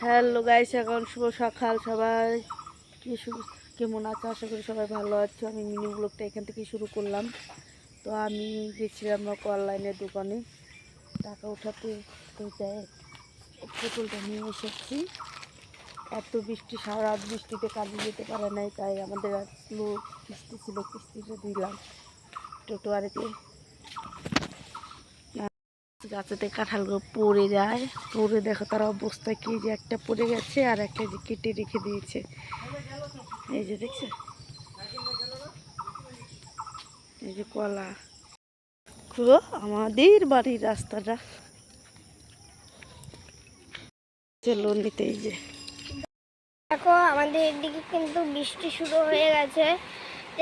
Hello guys, এখন শুভ সকাল। সবাই কেমন আছে? আশা করি সবাই ভালো আছে। আমি মিনি ব্লগটা এখান থেকে শুরু করলাম। তো আমি গেছিলাম অনলাইনের দোকানে টাকা উঠাতে। তো যাই পটলটা নিয়ে এসেছি। এত বৃষ্টি, সারা রাত বৃষ্টিতে কাজে যেতে পারে নাই, তাই আমাদের আর স্লো কিস্তি ছিল, কিস্তিটা দিলাম টোটো আরেতে। গাছেতে কাঁঠালগুলো পড়ে যায়, পড়ে দেখো তার অবস্থা কি, যে একটা পড়ে গেছে আর একটা যে কেটে রেখে দিয়েছে। এই যে দেখছে, এই যে কলা। আমাদের বাড়ির রাস্তাটা চলো নিতে। এই যে দেখো আমাদের এদিকে কিন্তু বৃষ্টি শুরু হয়ে গেছে।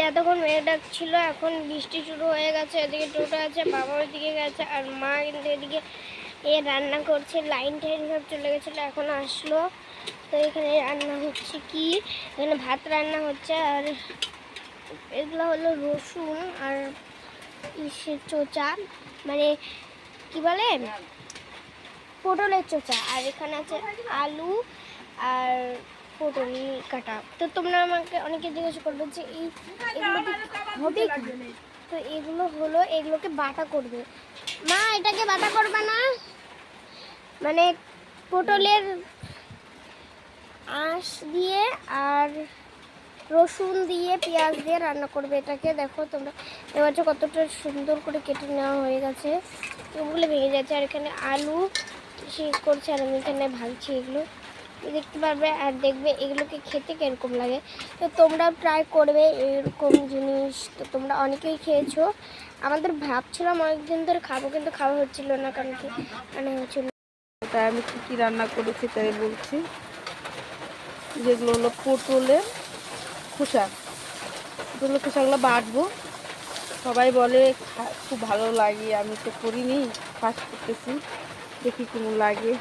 এতক্ষণ মেঘ ডাকছিল, এখন বৃষ্টি শুরু হয়ে গেছে। এদিকে টোটো আছে, বাবা ওইদিকে গেছে, আর মা কিন্তু এদিকে রান্না করছে। লাইন টাইন সব চলে গেছিলো, এখন আসলো। তো এখানে রান্না হচ্ছে কি, এখানে ভাত রান্না হচ্ছে, আর এগুলো হলো রসুন আর ইসের চোচা, মানে কি বলে, পটলের চোচা। আর এখানে আছে আলু আর পটল কাটা। তো তোমরা আমাকে অনেকে জিজ্ঞাসা করবে যে এগুলো হবে কি? তো এগুলো হলো, এগুলোকে বাটা করবে মা। এটাকে বাটা করবে না, মানে পটলের আঁশ দিয়ে আর রসুন দিয়ে পেঁয়াজ দিয়ে রান্না করবে এটাকে। দেখো তোমরা এবার কতটা সুন্দর করে কেটে নেওয়া হয়ে গেছে, ওগুলো ভেঙে যাচ্ছে। আর এখানে আলু সে করছে, আর আমি এখানে ভাঙছি। এগুলো দেখতে পারবে আর দেখবে এগুলোকে খেতে কীরকম লাগে। তো তোমরাও ট্রাই করবে এরকম জিনিস। তো তোমরা অনেকেই খেয়েছো, আমাদের ভাবছিলাম অনেকদিন ধরে খাবো, কিন্তু খাওয়া হচ্ছিল না, কারণ কি মানে হচ্ছিল। তাই আমি কী রান্না করেছি তাই বলছি। যেগুলো হলো পটলের খোসা, পটলের খোসাগুলো বাটবো। সবাই বলে খুব ভালো লাগে, আমি তো করিনি, ফার্স্ট করতেছি, দেখি কেমন লাগে।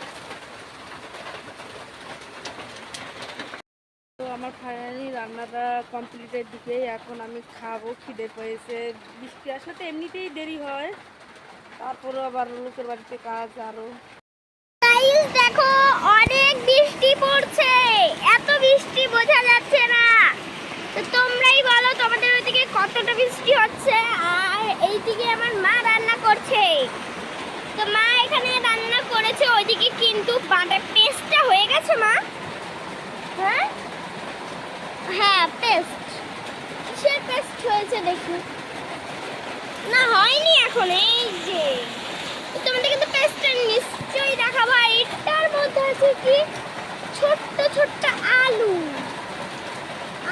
তো আমার ফাইনালি রান্নাটা কমপ্লিটের দিকে, এখন আমি খাবো, খিদে পেয়েছে। বৃষ্টি আসলে তো এমনিতেই দেরি হয়, তারপরে আবার লোকের বাড়িতে কাজ আরো। দেখো অনেক বৃষ্টি পড়ছে, এত বৃষ্টি বোঝা যাচ্ছে না। তো তোমরাই বলো তোমাদের ওইদিকে কতটা বৃষ্টি হচ্ছে। আর এইদিকে আমার মা রান্না করছে। তো মা এখানে রান্না করেছে, ওইদিকে কিন্তু বাটার পেস্টটা হয়ে গেছে মা। হ্যাঁ হ্যাঁ, পেস্ট কিসের পেস্ট হয়েছে দেখি। না হয়নি এখন, এই যে তোমাদের কিন্তু পেস্টটা নিশ্চয়ই দেখাবো। এটার মধ্যে আছে কি, ছোট্ট ছোট্ট আলু।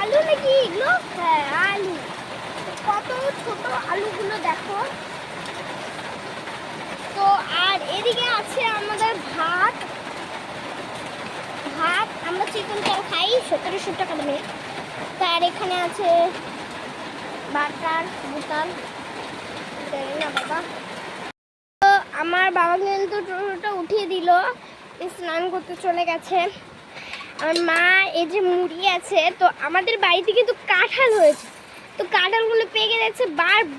আলু নাকি এগুলো? হ্যাঁ আলু। কত ছোট আলুগুলো দেখো। তো আর এদিকে আছে আমাদের ভাত। ভাত আমরা চিকেন চাল খাই 1700 টাকা দামে। তার এখানে আছে বাটার বোতল, না বাবা। তো আমার বাবা কিন্তু টোটোটা উঠিয়ে দিল, স্নান করতে চলে গেছে। আমার মা এই যে মুড়ি আছে, তো আমাদের বাড়িতে কিন্তু কাঁঠাল হয়েছে, তো কাঁঠালগুলো পেকে যাচ্ছে,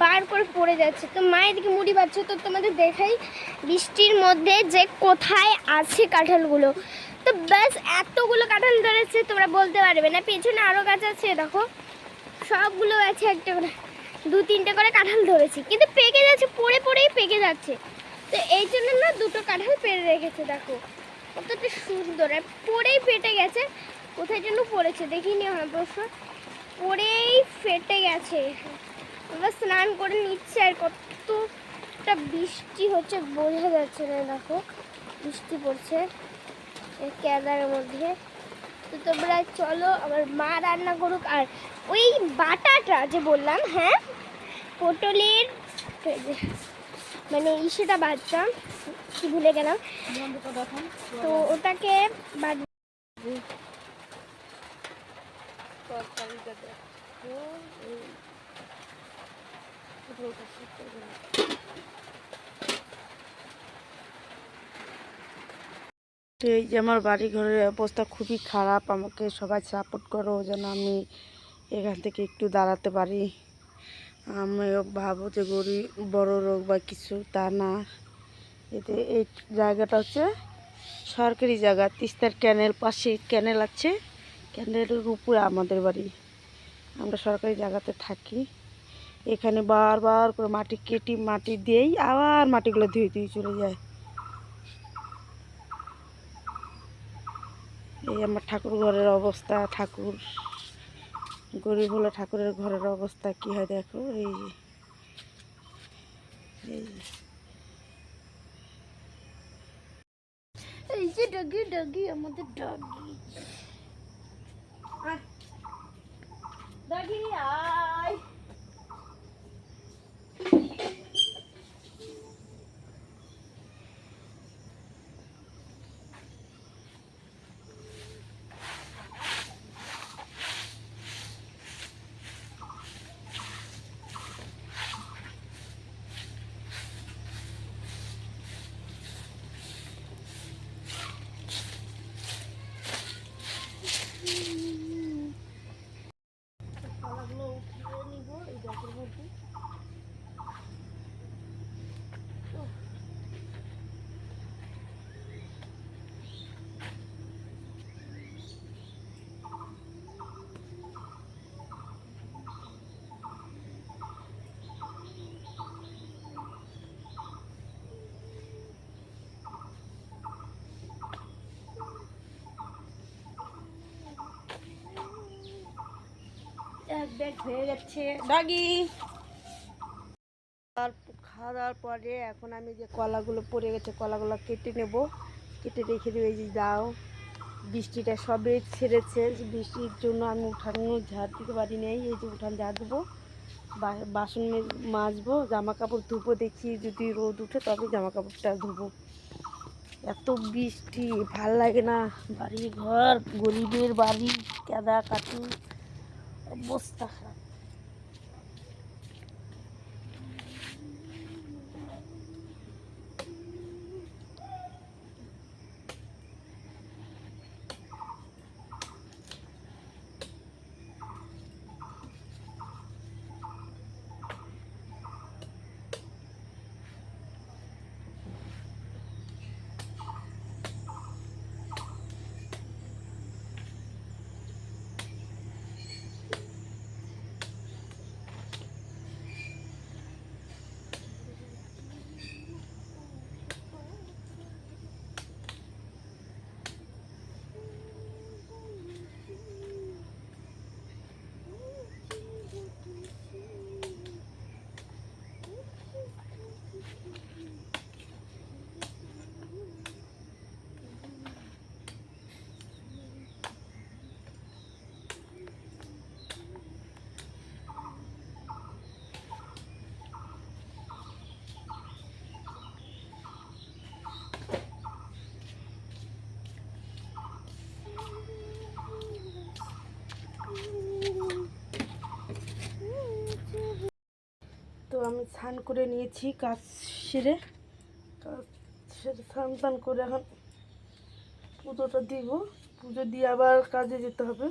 বার করে পড়ে যাচ্ছে। তো মা এদিকে মুড়ি বাচ্ছে। তো তোমাদের দেখাই বৃষ্টির মধ্যে যে কোথায় আছে কাঁঠালগুলো। তো ব্যাস এতগুলো কাঁঠাল ধরেছে, তোমরা বলতে পারবে না। পেছনে আরও গাছ আছে, দেখো সবগুলো আছে, একটা করে 2-3টে করে কাঁঠাল ধরেছি, কিন্তু পেকে যাচ্ছে, পড়েই পেকে যাচ্ছে। তো এই জন্য না দুটো কাঁঠাল পেড়ে রেখেছে। দেখো কতটা সুন্দর, আর পড়েই ফেটে গেছে। কোথায় যেন পড়েছে দেখিনি অবশ্য, পড়েই ফেটে গেছে। এবার স্নান করে নিচ্ছে, আর কতটা বৃষ্টি হচ্ছে বোঝা যাচ্ছে না। দেখো বৃষ্টি পড়ছে কেদারের মধ্যে। তো তোমরা চলো, আমার মা রান্না করুক। আর ওই বাটাটা যে বললাম, হ্যাঁ পটলের মানে ইসেটা বাটতাম, কি ভুলে গেলাম। তো ওটাকে তো এই যে আমার বাড়ি ঘরের অবস্থা খুবই খারাপ, আমাকে সবাই সাপোর্ট করো যেন আমি এখান থেকে একটু দাঁড়াতে পারি। আমিও ভাবো যে বড় রোগ বা কিছু, তা না। এতে এই জায়গাটা হচ্ছে সরকারি জায়গা, তিস্তার ক্যানেল পাশে ক্যানেল আছে, ক্যানেলের উপরে আমাদের বাড়ি। আমরা সরকারি জায়গাতে থাকি। এখানে বারবার করে মাটি কেটে মাটি দিয়েই আবার মাটিগুলো ধুয়ে ধুয়ে চলে যায়। এই আমার ঠাকুর ঘরের অবস্থা। ঠাকুর গরিব হলে ঠাকুরের ঘরের অবস্থা কি হয় দেখো। এই যে এই যে ডগি ডগি আমাদের ডগি ডগি আয়। কলাগুলো উঠিয়ে নিব এই ব্যাগের মধ্যে। এক ব্যাগ হয়ে যাচ্ছে ডগি। আর খাওয়া দাওয়ার পরে এখন আমি যে কলাগুলো পড়ে গেছে কলাগুলো কেটে নেব, কেটে রেখে দেবো। এই যে দাও, বৃষ্টিটা সবে ছেড়েছে, বৃষ্টির জন্য আমি উঠানো ঝাড় দিতে পারি নাই। এই যে উঠান ঝাড় দেবো, বাসন মাজবো, জামা কাপড় ধুবো। দেখি যদি রোদ উঠে তবে জামা কাপড়টা ধুবো। এত বৃষ্টি ভাল লাগে না। বাড়ি ঘর, গরিবের বাড়ি, কাদা কাটু অবস্থা খারাপ। তো আমি স্নান করে নিয়েছি, কাজ সেরে স্নান টান করে এখন পুজোটা দিব। পুজো দিয়ে আবার কাজে যেতে হবে।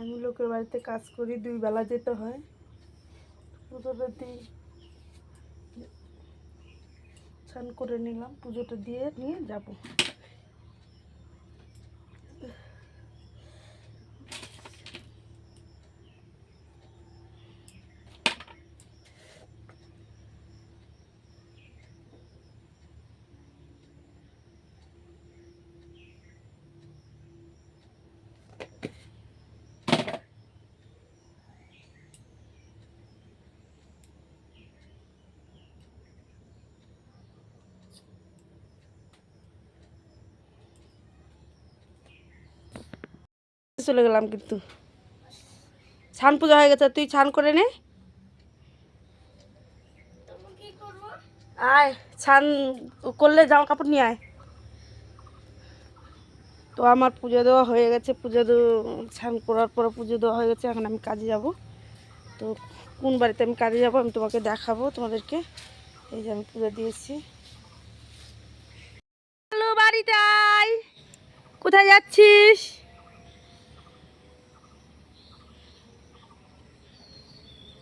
আমি লোকের বাড়িতে কাজ করি, 2 বেলা যেতে হয়। পুজোটা দিই, স্নান করে নিলাম, পুজোটা দিয়ে নিয়ে যাব। চলে গেলাম, কিন্তু ছান পূজা হয়ে গেছে, তুই ছান করে নে। আয়, ছান করলে জামা কাপড় নিয়ে আয়। তো আমার পুজো দেওয়া হয়ে গেছে, ছান করার পর পুজো দেওয়া হয়ে গেছে। এখন আমি কাজে যাব। তো কোন বাড়িতে আমি কাজে যাব আমি তোমাকে দেখাবো তোমাদেরকে। এই যে আমি পুজো দিয়েছি। হ্যালো, বাড়িতে আয়। কোথায় যাচ্ছিস?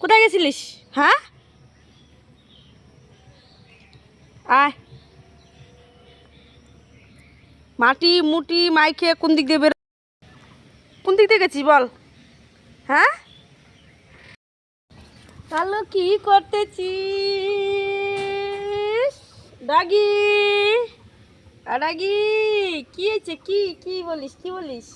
কোথায় গেছিলিস? হ্যাঁ, আয় মাটি মুটি মাইকে কোন দিক দিয়ে বের কোন দিক দিয়ে গেছি বল হ্যাঁ কালো কি করতেছিস ডাগি ডাগি কি হয়েছে কি কি বলিস